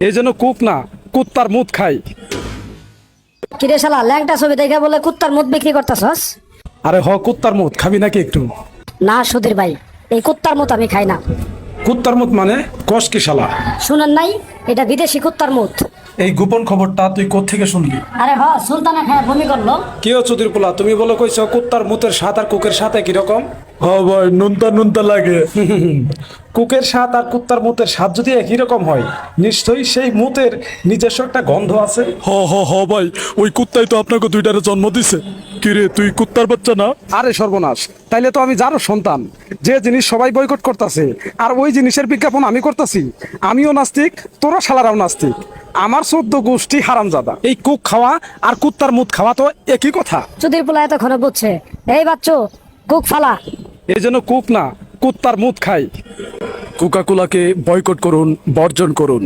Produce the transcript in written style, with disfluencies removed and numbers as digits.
এই জন্য কুক না, কুত্তার মুত খাই। কিরে শালা ল্যাংটা ছবি দেখে বলে কুত্তার মুখ বিক্রি করতেছস? আরে কুত্তার মুত খাবি নাকি একটু? না সুধীর ভাই, এই কুত্তার মুখ আমি খাই না। কুত্তার মুত মানে কস কি শালা? শুনেন নাই, এটা বিদেশি কুত্তার মুখ। এই গোপন খবরটা তুই কোত্থেকে শুনলি? আরে সুলতানা খায় বমি করলো। কি ও চুদির পোলা, তুমি বলে কইছো কুত্তার মুতের স্বাদ আর কুকের সাথে কিরকম? ভাই নুনতা নুনতা লাগে। কুকের স্বাদ আর কুত্তার মুতের স্বাদ যদি একই রকম হয়, নিশ্চয়ই সেই মুতের নিজস্ব একটা গন্ধ আছে। ভাই, ওই কুত্তাই তো আপনাকে দুইটারে জন্ম দিছে। কিরে তুই কুত্তার বাচ্চা না? আরে সর্বনাশ, তাইলে তো আমি যারও সন্তান। যে জিনিস সবাই বয়কট করতেছে আর ওই জিনিসের বিজ্ঞাপন আমি করতেছি। আমিও নাস্তিক, তোরা শালারাও নাস্তিক। আমার 14 গোষ্ঠী হারামজাদা। এই কুক খাওয়া আর কুত্তার মুত খাওয়া তো একই কথা। সুধীর পোলা এতক্ষণে বুঝছে। এই বাচ্চো, কুক ফালা। এই জন্য কুক না, কুত্তার মুত খাই। কোকা কোলাকে বয়কট করুন, বর্জন করুন।